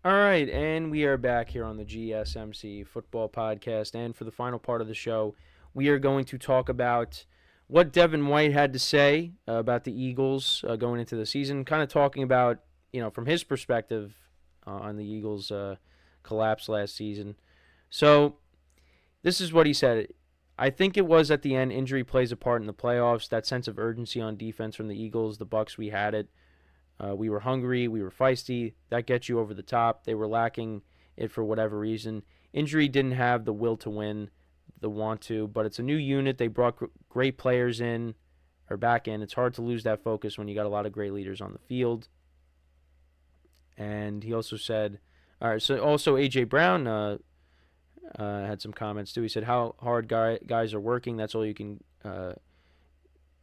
All right, and we are back here on the GSMC Football Podcast. And for the final part of the show, we are going to talk about what Devin White had to say about the Eagles going into the season, kind of talking about, from his perspective on the Eagles' collapse last season. So this is what he said. I think it was at the end, injury plays a part in the playoffs, that sense of urgency on defense from the Eagles, the Bucs, we had it. We were hungry. We were feisty. That gets you over the top. They were lacking it for whatever reason. Injury didn't have the will to win, the want to, but it's a new unit. They brought great players in, or back in. It's hard to lose that focus when you got a lot of great leaders on the field. And he also said, all right, so also A.J.Brown had some comments too. He said how hard guys are working. That's all you can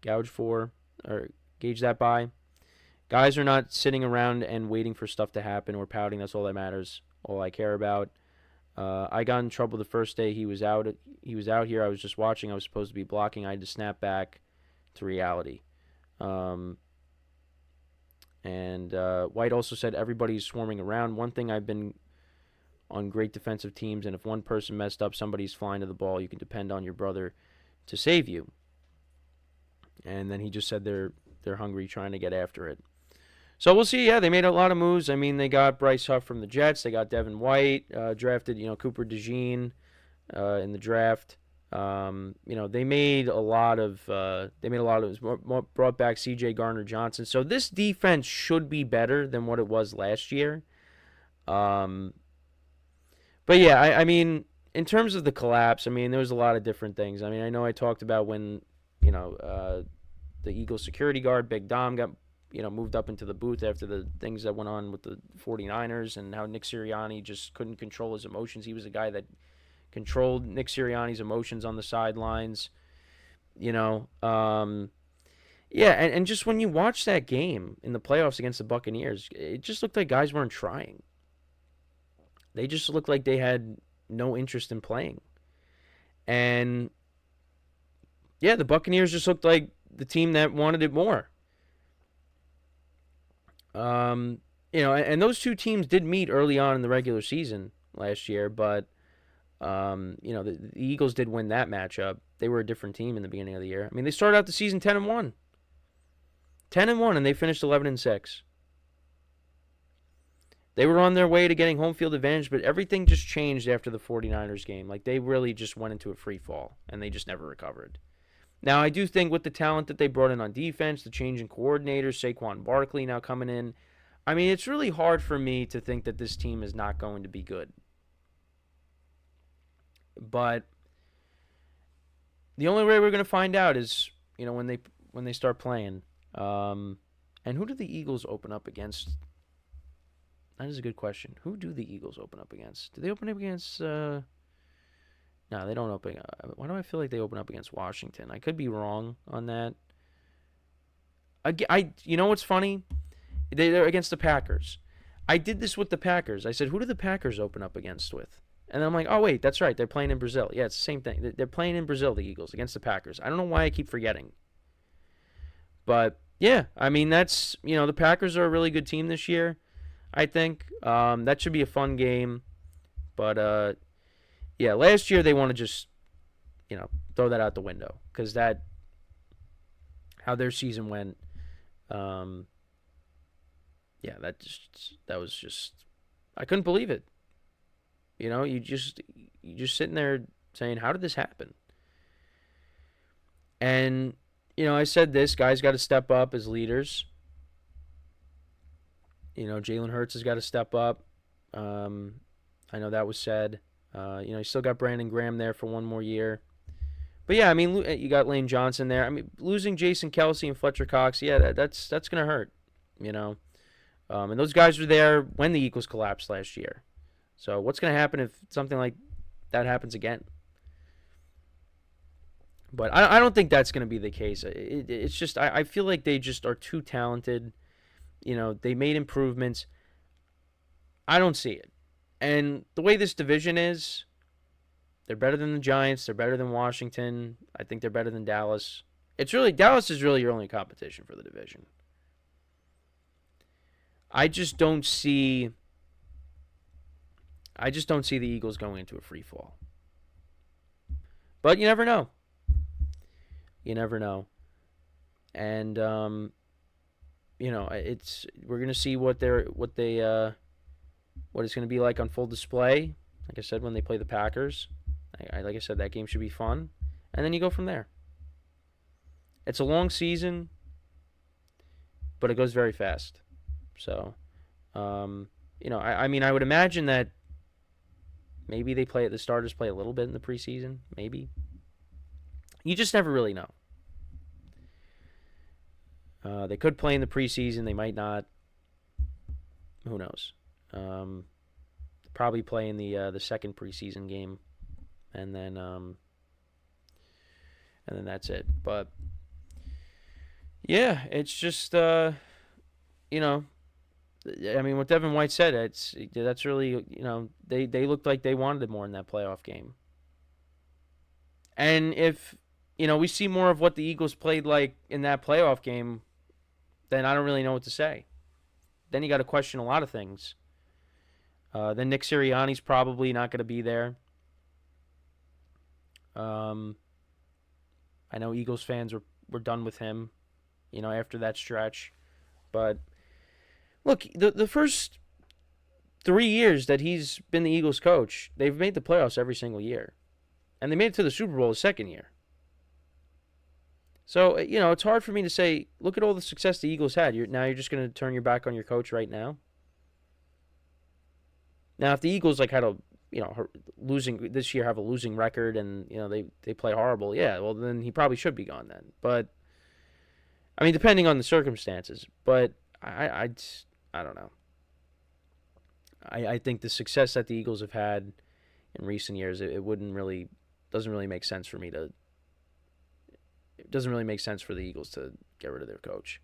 gauge that by. Guys are not sitting around and waiting for stuff to happen or pouting. That's all that matters. All I care about. I got in trouble the first day he was out. He was out here. I was just watching. I was supposed to be blocking. I had to snap back to reality. And White also said everybody's swarming around. One thing I've been on great defensive teams, and if one person messed up, somebody's flying to the ball. You can depend on your brother to save you. And then he just said they're hungry, trying to get after it. So we'll see. Yeah, they made a lot of moves. I mean, they got Bryce Huff from the Jets. They got Devin White, drafted, Cooper DeJean in the draft. They made a lot of. Brought back C.J. Gardner-Johnson. So this defense should be better than what it was last year. But yeah, I mean, in terms of the collapse, I mean, there was a lot of different things. I mean, I know I talked about when, the Eagles security guard, Big Dom, got moved up into the booth after the things that went on with the 49ers, and how Nick Sirianni just couldn't control his emotions. He was a guy that controlled Nick Sirianni's emotions on the sidelines. And just when you watch that game in the playoffs against the Buccaneers, it just looked like guys weren't trying. They just looked like they had no interest in playing. And yeah, the Buccaneers just looked like the team that wanted it more. And those two teams did meet early on in the regular season last year, but the Eagles did win that matchup. They were a different team in the beginning of the year. I mean, they started out the season 10-1. 10-1, and they finished 11-6. They were on their way to getting home field advantage, but everything just changed after the 49ers game. Like, they really just went into a free fall, and they just never recovered. Now, I do think with the talent that they brought in on defense, the change in coordinators, Saquon Barkley now coming in, I mean, it's really hard for me to think that this team is not going to be good. But the only way we're going to find out is, when they start playing. And who do the Eagles open up against? That is a good question. Who do the Eagles open up against? Do they open up against... No, they don't open. Why do I feel like they open up against Washington? I could be wrong on that. You know what's funny? They're against the Packers. I did this with the Packers. I said, who do the Packers open up against with? And I'm like, oh, wait, that's right. They're playing in Brazil. Yeah, it's the same thing. They're playing in Brazil, the Eagles, against the Packers. I don't know why I keep forgetting. But, yeah, I mean, that's, the Packers are a really good team this year, I think. That should be a fun game. But, yeah, last year they want to just, throw that out the window. Because how their season went, that was just, I couldn't believe it. You just sitting there saying, how did this happen? And, I said this, guys got to step up as leaders. Jalen Hurts has got to step up. I know that was said. You still got Brandon Graham there for one more year. But, yeah, I mean, you got Lane Johnson there. I mean, losing Jason Kelce and Fletcher Cox, yeah, that's going to hurt, And those guys were there when the Eagles collapsed last year. So what's going to happen if something like that happens again? But I don't think that's going to be the case. It's just I feel like they just are too talented. They made improvements. I don't see it. And the way this division is, they're better than the Giants. They're better than Washington. I think they're better than Dallas. Dallas is really your only competition for the division. I just don't see I just don't see the Eagles going into a free fall. But you never know. You never know. And we're gonna see what it's gonna be like on full display. Like I said, when they play the Packers, like I said, that game should be fun, and then you go from there. It's a long season, but it goes very fast. So, I would imagine that maybe the starters play a little bit in the preseason. Maybe. You just never really know. They could play in the preseason. They might not. Who knows? Probably play in the second preseason game, and then that's it. But yeah, it's just what Devin White said. That's really they looked like they wanted more in that playoff game. And if we see more of what the Eagles played like in that playoff game, then I don't really know what to say. Then you got to question a lot of things. Then Nick Sirianni's probably not going to be there. I know Eagles fans were done with him, after that stretch. But look, the first 3 years that he's been the Eagles coach, they've made the playoffs every single year. And they made it to the Super Bowl the second year. So, it's hard for me to say, look at all the success the Eagles had. Now you're just going to turn your back on your coach right now? Now, if the Eagles had a losing this year, have a losing record, and they play horrible, yeah, well then he probably should be gone then. But depending on the circumstances. But I don't know. I think the success that the Eagles have had in recent years, it doesn't really make sense for me to. It doesn't really make sense for the Eagles to get rid of their coach.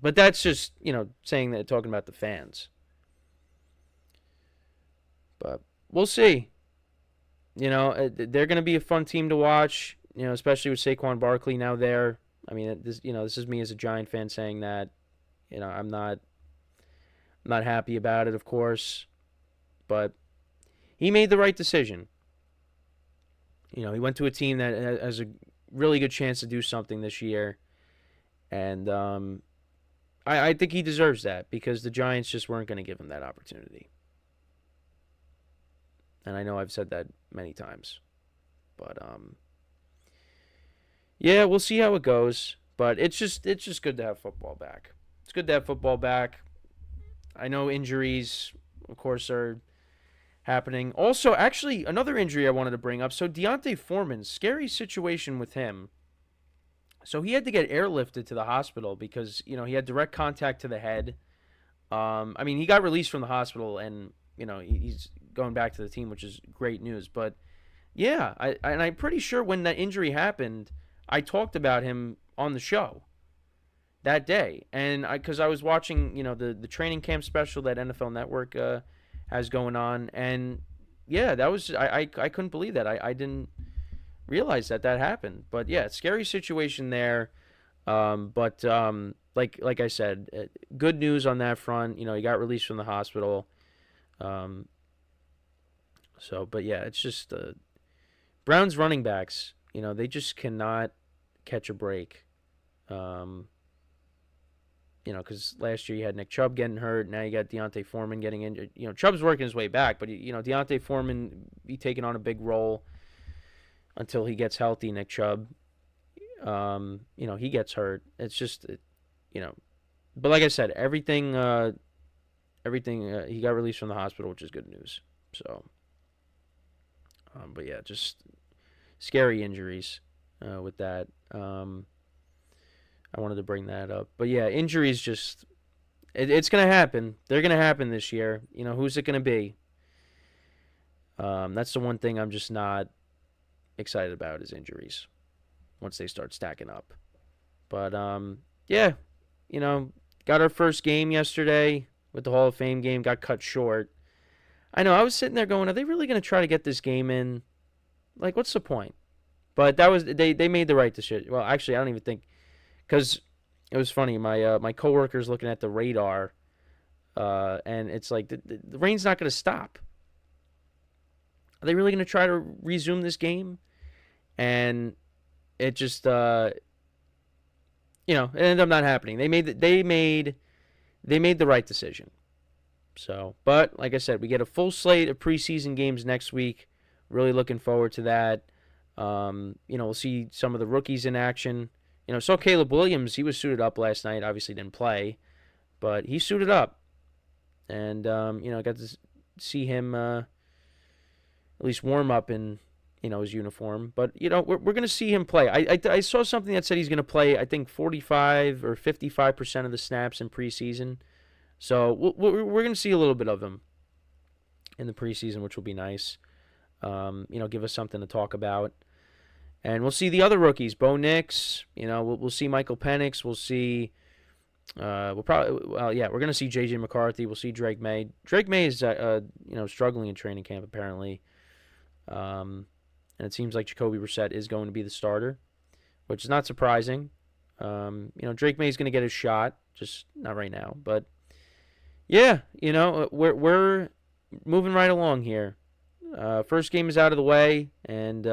But that's just, talking about the fans. But we'll see. They're going to be a fun team to watch, especially with Saquon Barkley now there. This is me as a Giant fan saying that, I'm not happy about it, of course. But he made the right decision. He went to a team that has a really good chance to do something this year. And I think he deserves that because the Giants just weren't going to give him that opportunity. And I know I've said that many times. But, yeah, we'll see how it goes. But it's just good to have football back. It's good to have football back. I know injuries, of course, are happening. Also, actually, another injury I wanted to bring up. So, D'Onta Foreman, scary situation with him. So, he had to get airlifted to the hospital because, he had direct contact to the head. He got released from the hospital and, he's going back to the team, which is great news. But, yeah, I'm pretty sure when that injury happened, I talked about him on the show that day. And because I was watching, the training camp special that NFL Network has going on, and yeah, that was I couldn't believe that. I didn't realize that happened. But yeah, scary situation there. Like I said, good news on that front. He got released from the hospital. But yeah, it's just Browns running backs. They just cannot catch a break. Because last year you had Nick Chubb getting hurt. Now you got D'Onta Foreman getting injured. Chubb's working his way back, but, D'Onta Foreman be taking on a big role until he gets healthy, Nick Chubb. He gets hurt. It's just, But like I said, everything he got released from the hospital, which is good news. So, but yeah, just scary injuries with that. I wanted to bring that up. But yeah, injuries just, it's going to happen. They're going to happen this year. Who's it going to be? That's the one thing I'm just not excited about is injuries once they start stacking up. But, yeah, got our first game yesterday with the Hall of Fame game, got cut short. I know, I was sitting there going, are they really going to try to get this game in? Like, what's the point? But that was, they made the right decision. Well, actually, I don't even think, because it was funny. My coworker's looking at the radar And it's like the rain's not going to stop. Are they really going to try to resume this game? And it just, it ended up not happening. They made the right decision. So, but like I said, we get a full slate of preseason games next week. Really looking forward to that. We'll see some of the rookies in action. Saw Caleb Williams. He was suited up last night. Obviously didn't play, but he suited up. And, got to see him at least warm up in, his uniform. But, we're going to see him play. I saw something that said he's going to play, I think, 45 or 55% of the snaps in preseason. So we're going to see a little bit of him in the preseason, which will be nice. Give us something to talk about. And we'll see the other rookies, Bo Nix. We'll see Michael Penix. We'll see. We're going to see J.J. McCarthy. We'll see Drake May. Drake May is, struggling in training camp apparently. And it seems like Jacoby Brissett is going to be the starter, which is not surprising. Drake May is going to get his shot, just not right now. But yeah, we're moving right along here. First game is out of the way, and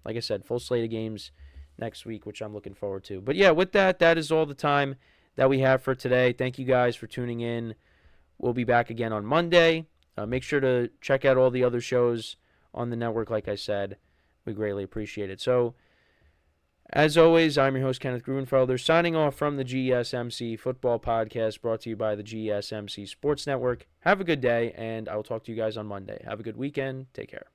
like I said, full slate of games next week, which I'm looking forward to. But yeah, with that is all the time that we have for today. Thank you guys for tuning in. We'll be back again on Monday. Make sure to check out all the other shows on the network, like I said. We greatly appreciate it. So, as always, I'm your host, Kenneth Gruenfelder, signing off from the GSMC Football Podcast, brought to you by the GSMC Sports Network. Have a good day, and I will talk to you guys on Monday. Have a good weekend. Take care.